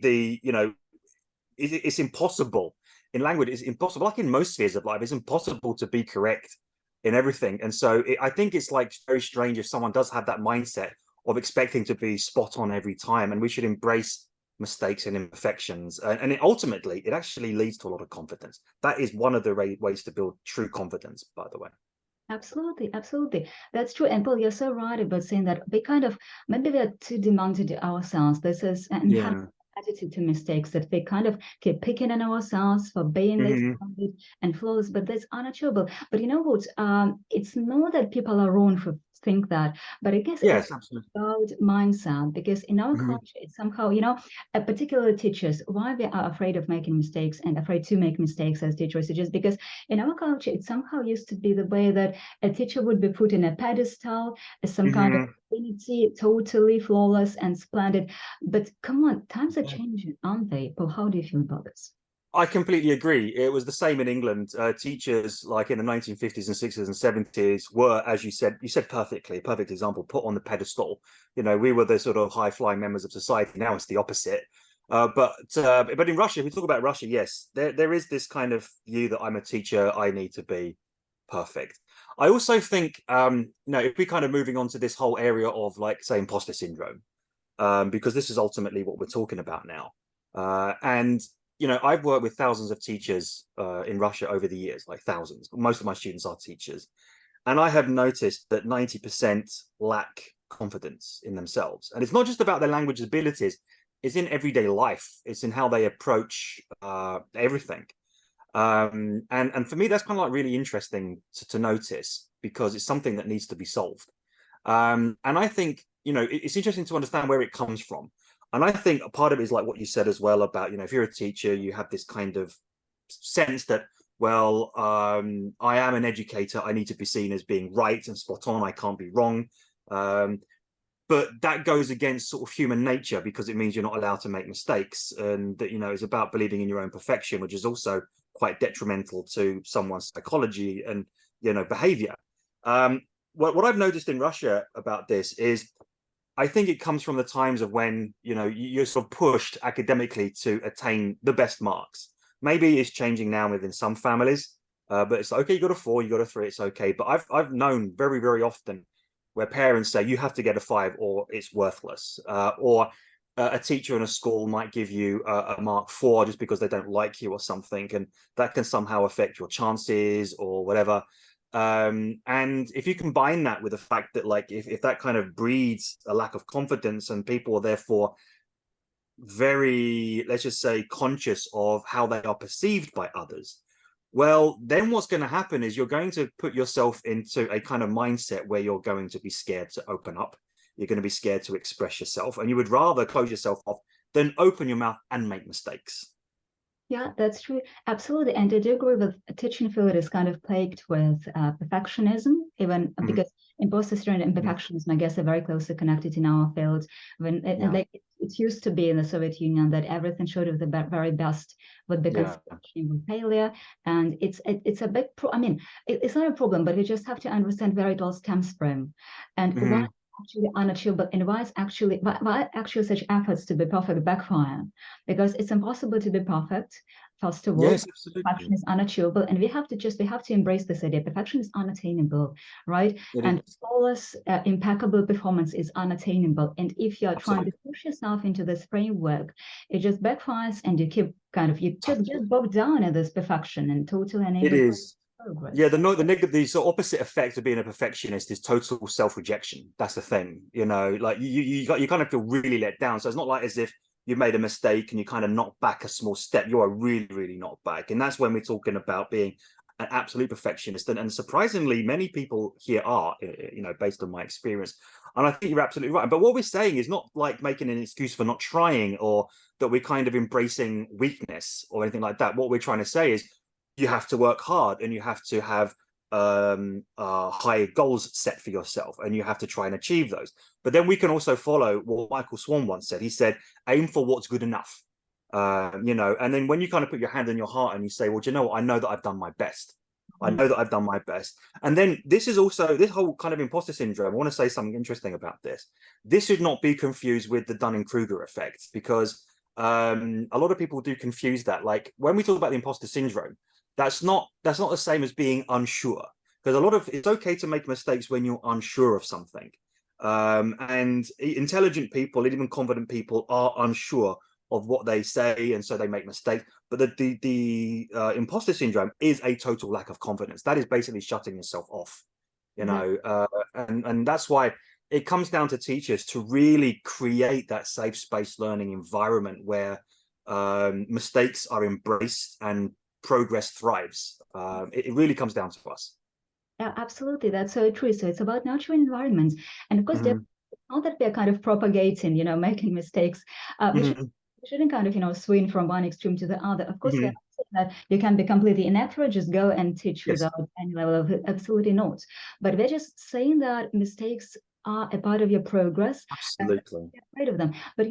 it's impossible in language. It's impossible, like in most spheres of life, it's impossible to be correct in everything. And so I think it's like very strange if someone does have that mindset of expecting to be spot on every time. And we should embrace mistakes and imperfections. And ultimately, it actually leads to a lot of confidence. That is one of the ways to build true confidence, by the way. Absolutely, absolutely. That's true. And Paul, you're so right about saying that maybe we are too demanding to ourselves. This is, and have attitude to mistakes that we kind of keep picking on ourselves for being late and flawless, but that's unachievable. But you know what? It's not that people are wrong for think that, but I guess yes, it's absolutely. about mindset, because in our culture, it's somehow, particular teachers, why we are afraid of making mistakes and afraid to make mistakes as teachers, is just because in our culture, it somehow used to be the way that a teacher would be put in a pedestal as some kind of divinity, totally flawless and splendid. But come on, times are changing, aren't they? Paul, how do you feel about this? I completely agree. It was the same in England. Teachers, like in the 1950s and 60s and 70s, were, as you said perfectly, a perfect example, put on the pedestal. We were the sort of high-flying members of society. Now it's the opposite. But in Russia, if we talk about Russia, yes, there is this kind of view that I'm a teacher, I need to be perfect. I also think, if we kind of moving on to this whole area of, like, say, imposter syndrome, because this is ultimately what we're talking about now. And I've worked with thousands of teachers in Russia over the years, like thousands. Most of my students are teachers. And I have noticed that 90% lack confidence in themselves. And it's not just about their language abilities, it's in everyday life. It's in how they approach everything. And for me, that's kind of like really interesting to notice, because it's something that needs to be solved. And I think, it's interesting to understand where it comes from. And I think a part of it is like what you said as well about, if you're a teacher, you have this kind of sense that, well, I am an educator. I need to be seen as being right and spot on. I can't be wrong. But that goes against sort of human nature, because it means you're not allowed to make mistakes. And that, it's about believing in your own perfection, which is also quite detrimental to someone's psychology and, behavior. What I've noticed in Russia about this is, I think it comes from the times of when, you're sort of pushed academically to attain the best marks. Maybe it's changing now within some families, but it's like, okay, you got a 4, you got a 3, it's okay. But I've known very, very often where parents say you have to get a 5 or it's worthless. Or a teacher in a school might give you a mark 4 just because they don't like you or something, and that can somehow affect your chances or whatever. And if you combine that with the fact that, like, if that kind of breeds a lack of confidence, and people are therefore very, let's just say, conscious of how they are perceived by others, well, then what's going to happen is you're going to put yourself into a kind of mindset where you're going to be scared to open up. You're going to be scared to express yourself, and you would rather close yourself off than open your mouth and make mistakes. Yeah, that's true. Absolutely. And I do agree with teaching field is kind of plagued with perfectionism, even because imposter syndrome and perfectionism, I guess, are very closely connected in our field. When it used to be in the Soviet Union that everything showed of the very best would be considered failure. And it's a big it's not a problem, but we just have to understand where it all stems from, and why actually unachievable, and why actually such efforts to be perfect backfire, because it's impossible to be perfect. First of all, yes, absolutely. perfection is unachievable, and we have to embrace this idea. Perfection is unattainable, right? And flawless, impeccable performance is unattainable. And if you're trying to push yourself into this framework, it just backfires, and you just bog down in this perfection and totally unable. It is. Yeah, the sort of opposite effect of being a perfectionist is total self-rejection. That's the thing, like you kind of feel really let down. So it's not like as if you made a mistake and you kind of knocked back a small step. You are really, really knocked back. And that's when we're talking about being an absolute perfectionist. And surprisingly, many people here are, based on my experience. And I think you're absolutely right. But what we're saying is not like making an excuse for not trying, or that we're kind of embracing weakness or anything like that. What we're trying to say is, you have to work hard, and you have to have high goals set for yourself, and you have to try and achieve those. But then we can also follow what Michael Swan once said. He said, aim for what's good enough. And then when you kind of put your hand on your heart and you say, well, do you know what? I know that I've done my best. I know that I've done my best. And then this is also this whole kind of imposter syndrome. I want to say something interesting about this. This should not be confused with the Dunning-Kruger effect, because a lot of people do confuse that. Like when we talk about the imposter syndrome, that's not the same as being unsure, because it's okay to make mistakes when you're unsure of something. And intelligent people, even confident people, are unsure of what they say, and so they make mistakes. But the imposter syndrome is a total lack of confidence. That is basically shutting yourself off, you know. And that's why it comes down to teachers to really create that safe space learning environment where mistakes are embraced and progress thrives. It really comes down to us. Yeah, absolutely. That's so true. So it's about nurturing environments. And of course, not that we're kind of propagating, making mistakes. We shouldn't kind of, swing from one extreme to the other. Of course, we're not saying that you can be completely inept or just go and teach without any level of absolutely not. But we're just saying that mistakes are a part of your progress. Absolutely. And you're afraid of them. But